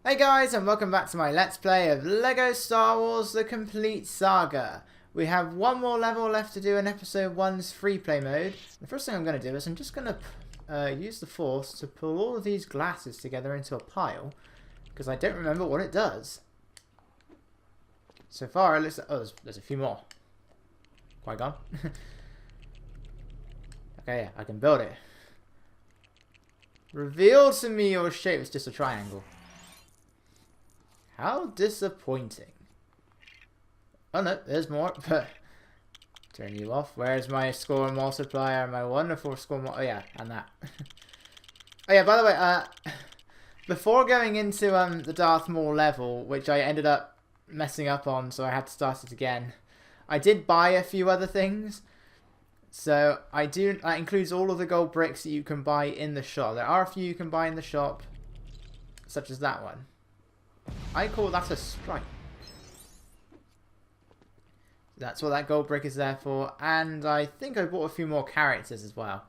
Hey guys, and welcome back to my Let's Play of LEGO Star Wars The Complete Saga. We have one more level left to do in Episode 1's free play mode. The first thing I'm going to do is I'm just going to use the Force to pull all of these glasses together into a pile, because I don't remember what it does. So far it looks like... oh, there's a few more. Quite gone. Okay, yeah, I can build it. Reveal to me your shape. It's just a triangle. How disappointing. Oh no, there's more. Turn you off. Where's my score multiplier? My wonderful score oh yeah, and that. Oh yeah, by the way, before going into the Darth Maul level, which I ended up messing up on, so I had to start it again, I did buy a few other things. So that includes all of the gold bricks that you can buy in the shop. There are a few you can buy in the shop, such as that one. I call that a strike. That's what that gold brick is there for. And I think I bought a few more characters as well.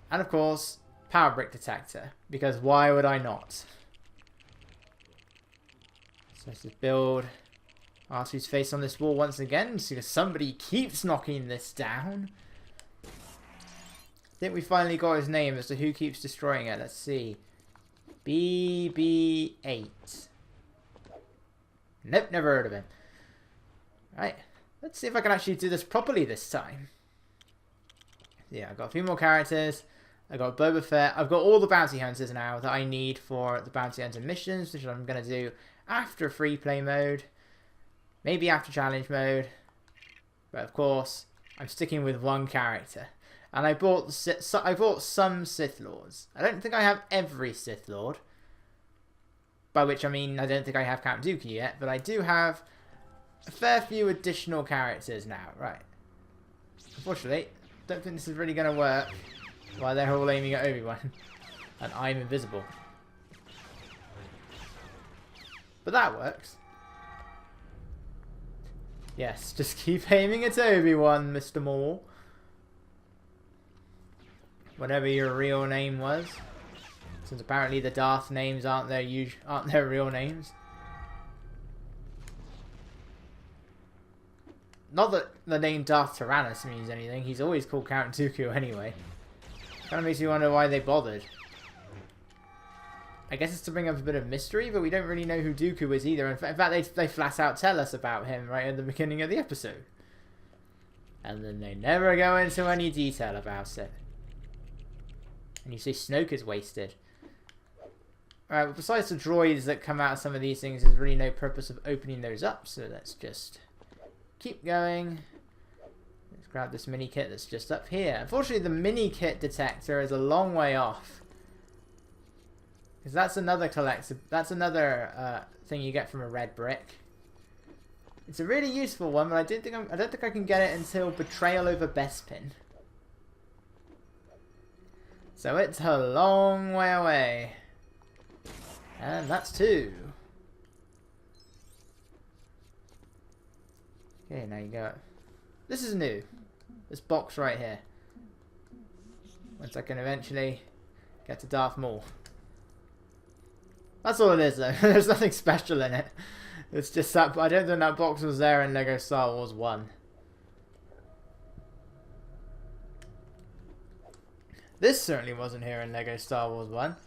And of course, power brick detector. Because why would I not? So let's just build R2's face on this wall once again. Because somebody keeps knocking this down. I think we finally got his name as to who keeps destroying it. Let's see. BB-8. Nope, never heard of him. Right, let's see if I can actually do this properly this time. Yeah, I've got a few more characters. I've got Boba Fett. I've got all the bounty hunters now that I need for the bounty hunter missions, which I'm going to do after free play mode. Maybe after challenge mode. But of course, I'm sticking with one character. And I bought some Sith Lords. I don't think I have every Sith Lord. By which I mean, I don't think I have Count Dooku yet, but I do have a fair few additional characters now. Right. Unfortunately, don't think this is really going to work while they're all aiming at Obi-Wan. And I'm invisible. But that works. Yes, just keep aiming at Obi-Wan, Mr. Maul. Whatever your real name was. Since apparently the Darth names aren't their real names. Not that the name Darth Tyrannus means anything. He's always called Count Dooku anyway. Kind of makes me wonder why they bothered. I guess it's to bring up a bit of mystery, but we don't really know who Dooku is either. In fact, they flat out tell us about him right at the beginning of the episode. And then they never go into any detail about it. And you say Snoke is wasted. Alright, well, besides the droids that come out of some of these things, there's really no purpose of opening those up. So let's just keep going. Let's grab this mini kit that's just up here. Unfortunately, the mini kit detector is a long way off. Because that's another thing you get from a red brick. It's a really useful one, but I don't think I can get it until Betrayal over Bespin. So it's a long way away. And that's 2. Okay, now you go. This is new. This box right here. Once I can eventually get to Darth Maul. That's all it is though. There's nothing special in it. It's just that I don't think that box was there in LEGO Star Wars 1. This certainly wasn't here in LEGO Star Wars 1.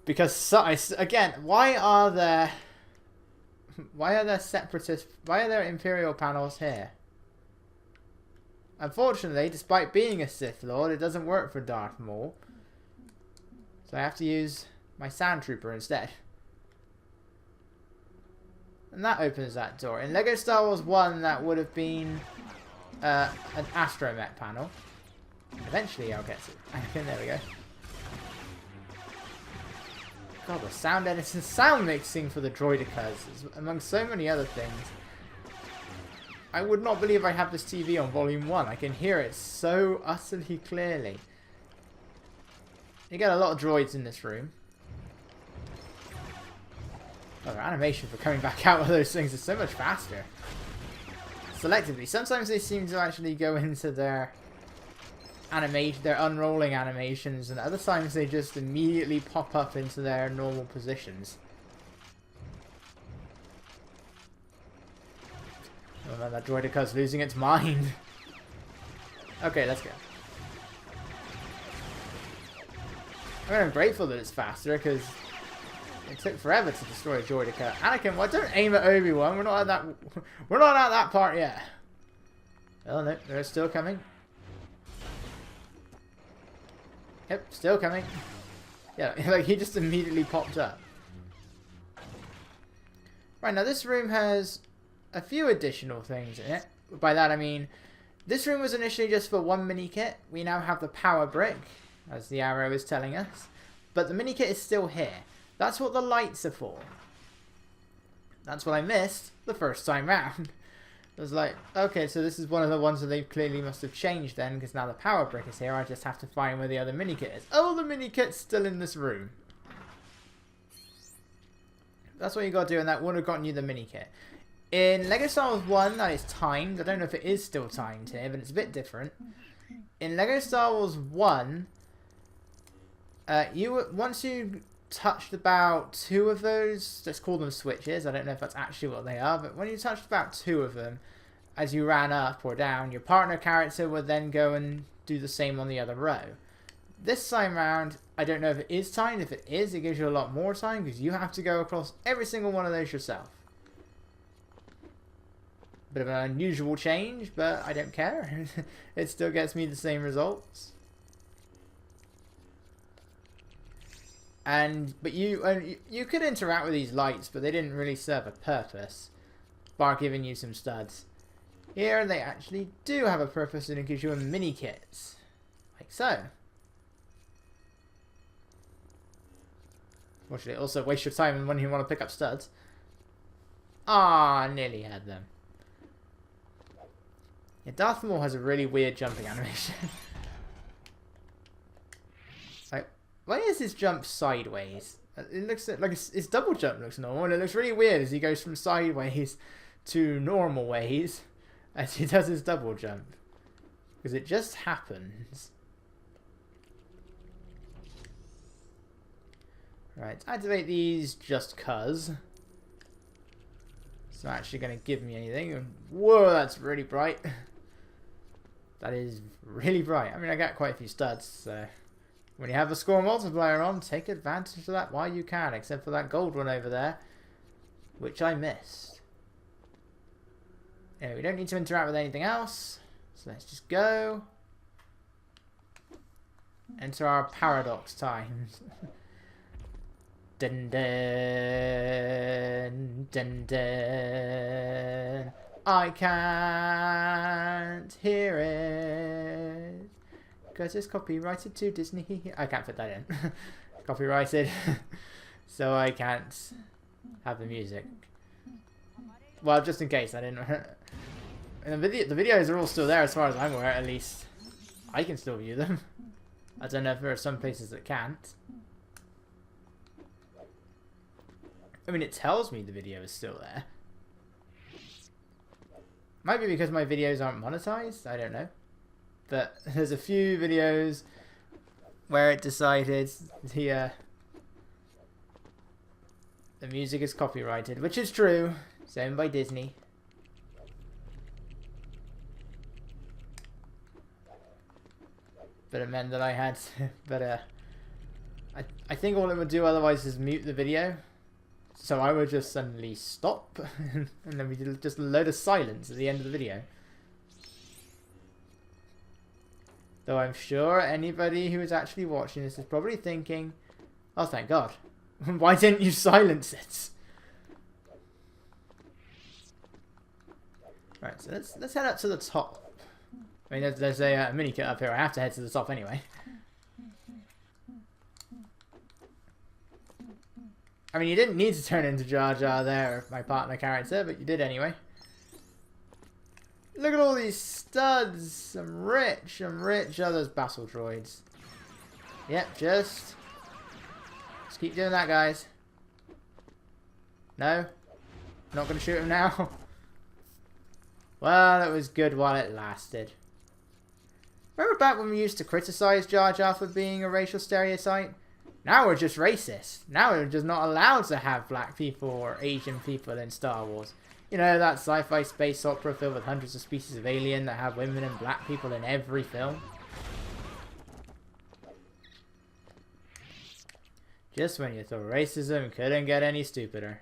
Because, again, why are there separatist, why are there Imperial panels here? Unfortunately, despite being a Sith Lord, it doesn't work for Darth Maul. So I have to use my Sand Trooper instead. And that opens that door. In LEGO Star Wars 1, that would have been an Astromech panel. Eventually I'll get to it. There we go. God, the sound editing, sound mixing for the droidicas is among so many other things. I would not believe I have this TV on volume 1. I can hear it so utterly clearly. You get a lot of droids in this room. Oh, their animation for coming back out of those things is so much faster. Selectively. Sometimes they seem to actually go into their their unrolling animations, and other times they just immediately pop up into their normal positions. man, that droidica's losing its mind. Okay, let's go. I mean, I'm grateful that it's faster, because it took forever to destroy a droidica. Anakin, well, don't aim at Obi-Wan. We're not at that. We're not at that part yet. Oh no, they're still coming. Yep, still coming. Yeah, like he just immediately popped up. Right, now this room has a few additional things in it. By that I mean, this room was initially just for one mini kit. We now have the power brick, as the arrow is telling us. But the mini kit is still here. That's what the lights are for. That's what I missed the first time round. I was like, okay, so this is one of the ones that they clearly must have changed then, because now the power brick is here. I just have to find where the other mini kit is. Oh, the mini kit's still in this room. That's what you got to do, and that would have gotten you the mini kit. In Lego Star Wars 1, that is timed. I don't know if it is still timed here, but it's a bit different. In Lego Star Wars 1, once you touched about 2 of those, let's call them switches. I don't know if that's actually what they are, but when you touched about 2 of them, as you ran up or down, your partner character would then go and do the same on the other row. This time round, I don't know if it is timed. If it is, it gives you a lot more time because you have to go across every single one of those yourself. Bit of an unusual change, but I don't care. It still gets me the same results. But you could interact with these lights, but they didn't really serve a purpose, bar giving you some studs. Here they actually do have a purpose, and it gives you a mini kit, like so. Fortunately, it also wastes your time when you want to pick up studs. Ah, nearly had them. Yeah, Darth Maul has a really weird jumping animation. Like, why is his jump sideways? It looks like his double jump looks normal, and it looks really weird as he goes from sideways to normal ways as he does his double jump. Because it just happens. Right, activate these just cuz. It's not actually going to give me anything. Whoa, that's really bright. That is really bright. I mean, I got quite a few studs, so when you have the score multiplier on, take advantage of that while you can, except for that gold one over there, which I missed. Anyway, we don't need to interact with anything else, so let's just go. Enter our paradox times. Dun dun dun dun. I can't hear it because it's copyrighted to Disney. I can't put that in. Copyrighted, so I can't have the music. Well, just in case I didn't. And the videos are all still there as far as I'm aware. At least I can still view them. I don't know if there are some places that can't. I mean, it tells me the video is still there. Might be because my videos aren't monetized, I don't know. But there's a few videos where it decided the music is copyrighted, which is true. It's owned by Disney. But it meant that I had to, but I think all it would do otherwise is mute the video. So I would just suddenly stop, and then we did just a load of silence at the end of the video. Though I'm sure anybody who is actually watching this is probably thinking, oh thank God, why didn't you silence it? Right, so let's head up to the top. I mean, there's a mini kit up here. I have to head to the top anyway. I mean, you didn't need to turn into Jar Jar there, my partner character, but you did anyway. Look at all these studs. I'm rich. Oh, those battle droids. Yep, just keep doing that, guys. No? Not going to shoot him now? Well, it was good while it lasted. Remember back when we used to criticize Jar Jar for being a racial stereotype? Now we're just racist. Now we're just not allowed to have black people or Asian people in Star Wars. You know, that sci-fi space opera filled with hundreds of species of alien that have women and black people in every film. Just when you thought racism couldn't get any stupider.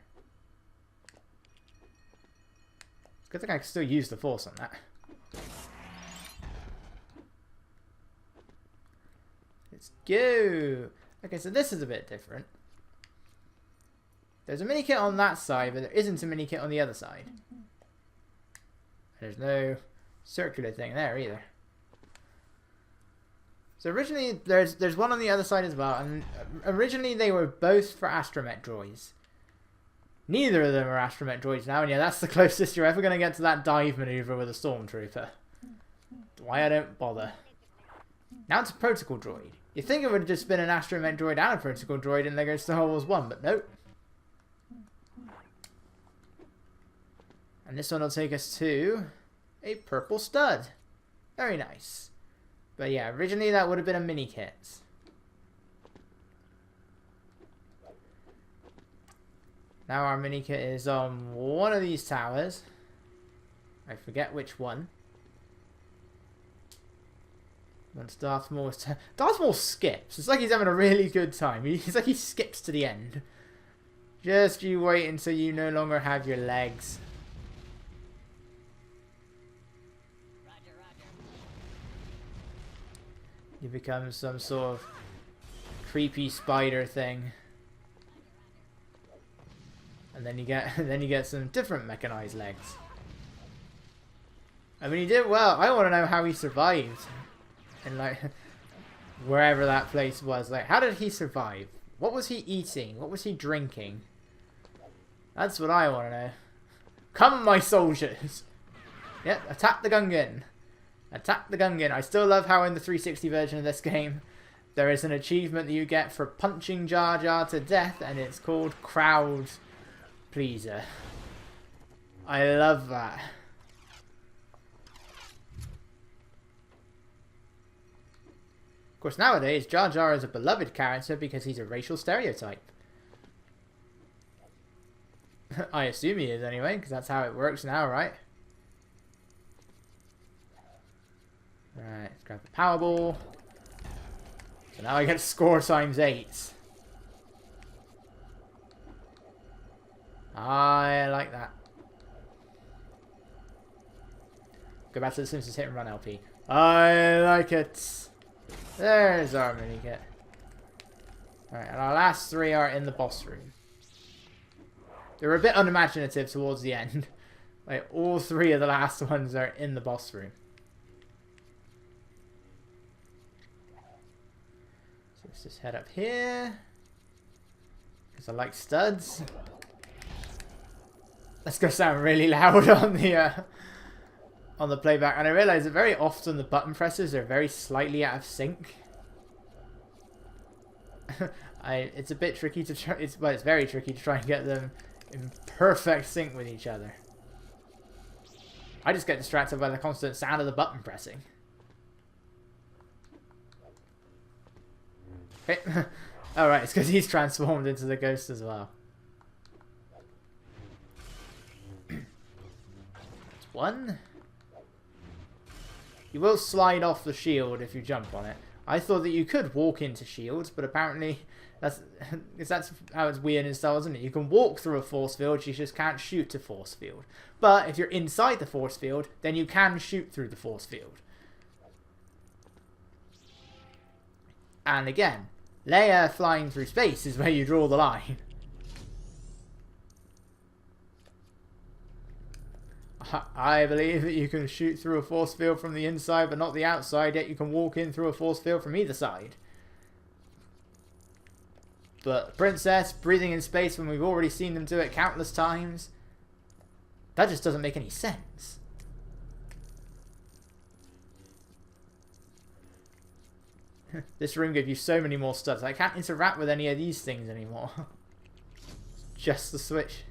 Good thing I can still use the force on that. Let's go! Okay, so this is a bit different. There's a mini-kit on that side, but there isn't a mini-kit on the other side. There's no circular thing there either. So originally, there's one on the other side as well, and originally they were both for astromech droids. Neither of them are astromech droids now, and yeah, that's the closest you're ever going to get to that dive maneuver with a stormtrooper. Why I don't bother. Now it's a protocol droid. You'd think it would have just been an astromech droid and a protocol droid in LEGO Star Wars 1, but nope. And this one will take us to a purple stud. Very nice. But yeah, originally that would have been a mini kit. Now our mini kit is on one of these towers. I forget which one. Once Darth Maul is Darth Maul skips. It's like he's having a really good time. He's like he skips to the end. Just you wait until you no longer have your legs. You become some sort of creepy spider thing. And then you get some different mechanized legs. I mean, he did well. I want to know how he survived. And like wherever that place was. Like, how did he survive? What was he eating? What was he drinking? That's what I want to know. Come, my soldiers! Yep, attack the Gungan. Attack the Gungan. I still love how in the 360 version of this game, there is an achievement that you get for punching Jar Jar to death, and it's called Crowd Pleaser. I love that. Of course, nowadays, Jar Jar is a beloved character because he's a racial stereotype. I assume he is anyway, because that's how it works now, right? Right, let's grab the Powerball. So now I get to score times 8. I like that. Go back to the Simpsons Hit and Run LP. I like it. There's our mini kit. Alright, and our last 3 are in the boss room. They were a bit unimaginative towards the end. Like, all 3 of the last ones are in the boss room. So let's just head up here. Because I like studs. That's going to sound really loud on the playback. And I realise that very often the button presses are very slightly out of sync. It's a bit tricky to try. It's very tricky to try and get them in perfect sync with each other. I just get distracted by the constant sound of the button pressing. Okay. Alright, it's because he's transformed into the ghost as well. It's 1. You will slide off the shield if you jump on it. I thought that you could walk into shields, but apparently that's how it's weird in Star Wars, isn't it? You can walk through a force field, you just can't shoot a force field. But if you're inside the force field, then you can shoot through the force field. And again, Leia flying through space is where you draw the line. I believe that you can shoot through a force field from the inside but not the outside, yet you can walk in through a force field from either side. But Princess breathing in space when we've already seen them do it countless times, that just doesn't make any sense. This room gave you so many more studs. I can't interact with any of these things anymore. Just the switch.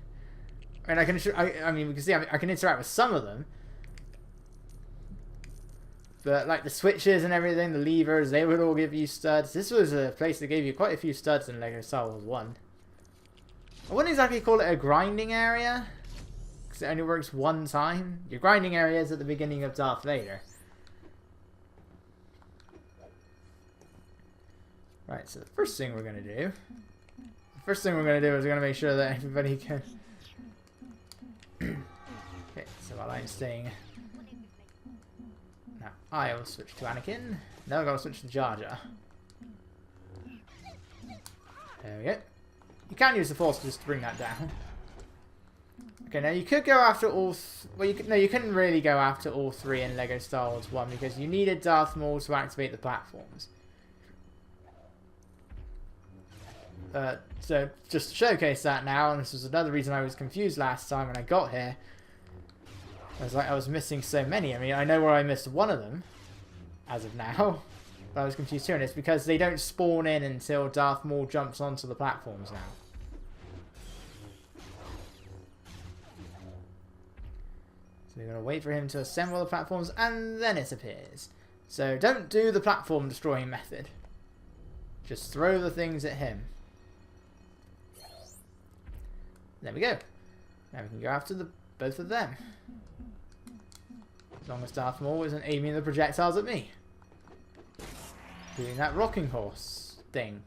And I mean, we can see I can interact with some of them. But like the switches and everything, the levers, they would all give you studs. This was a place that gave you quite a few studs in LEGO Star Wars 1. I wouldn't exactly call it a grinding area. because it only works one time. Your grinding area is at the beginning of Darth Vader. Right, so the first thing we're going to do... is we're going to make sure that everybody can... Okay, so while I'm staying... Now, I will switch to Anakin. Now I've got to switch to Jar Jar. There we go. You can use the Force just to bring that down. Okay, now you could go after all... you couldn't really go after all three in LEGO Star Wars 1 because you needed Darth Maul to activate the platforms. So, just to showcase that now, and this was another reason I was confused last time when I got here. I was missing so many. I mean, I know where I missed one of them, as of now. But I was confused here, and it's because they don't spawn in until Darth Maul jumps onto the platforms now. So we're going to wait for him to assemble the platforms, and then it appears. So don't do the platform destroying method. Just throw the things at him. There we go. Now we can go after both of them. As long as Darth Maul isn't aiming the projectiles at me. Doing that rocking horse thing.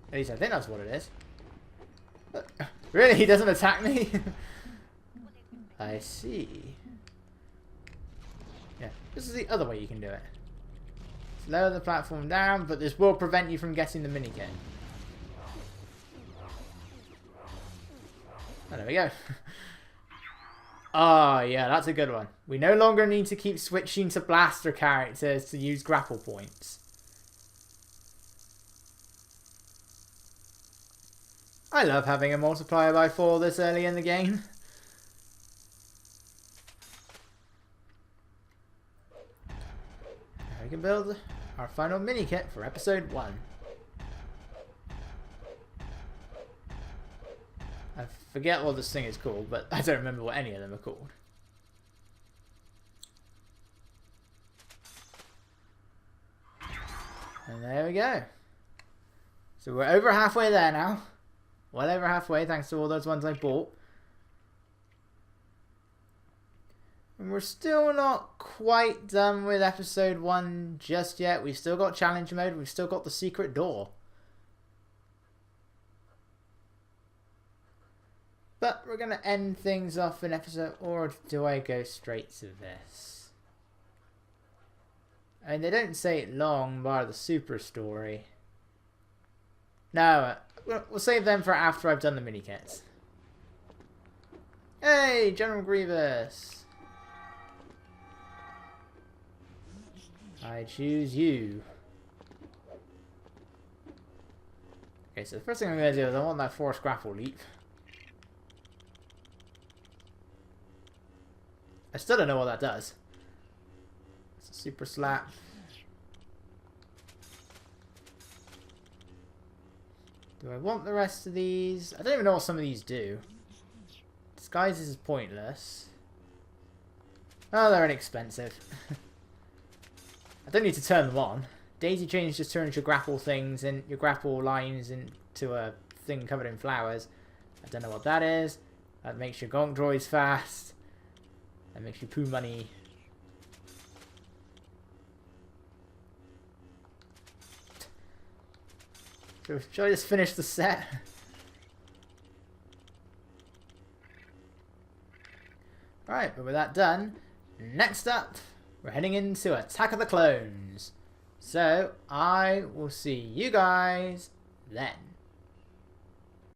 At least I think that's what it is. But, really? He doesn't attack me? I see. Yeah, this is the other way you can do it. Lower the platform down, but this will prevent you from getting the minikit. Oh, there we go. Oh, yeah, that's a good one. We no longer need to keep switching to blaster characters to use grapple points. I love having a multiplier by 4 this early in the game. Now we can build our final minikit for episode 1. I forget what this thing is called, but I don't remember what any of them are called. And there we go. So we're over halfway there now. Well over halfway, thanks to all those ones I bought. And we're still not quite done with episode 1 just yet. We've still got challenge mode. We've still got the secret door. But we're going to end things off in episode... Or do I go straight to this? I mean, they don't say it long, bar the super story. No, we'll save them for after I've done the minikits. Hey, General Grievous! I choose you. Okay, so the first thing I'm going to do is I want that Force Grapple Leap. I still don't know what that does. It's a super slap. Do I want the rest of these? I don't even know what some of these do. Disguises is pointless. Oh, they're inexpensive. I don't need to turn them on. Daisy chain just turns your grapple things and your grapple lines into a thing covered in flowers. I don't know what that is. That makes your gonk droids fast. That makes you poo money. So, shall I just finish the set? Right, but with that done, next up, we're heading into Attack of the Clones. So, I will see you guys then.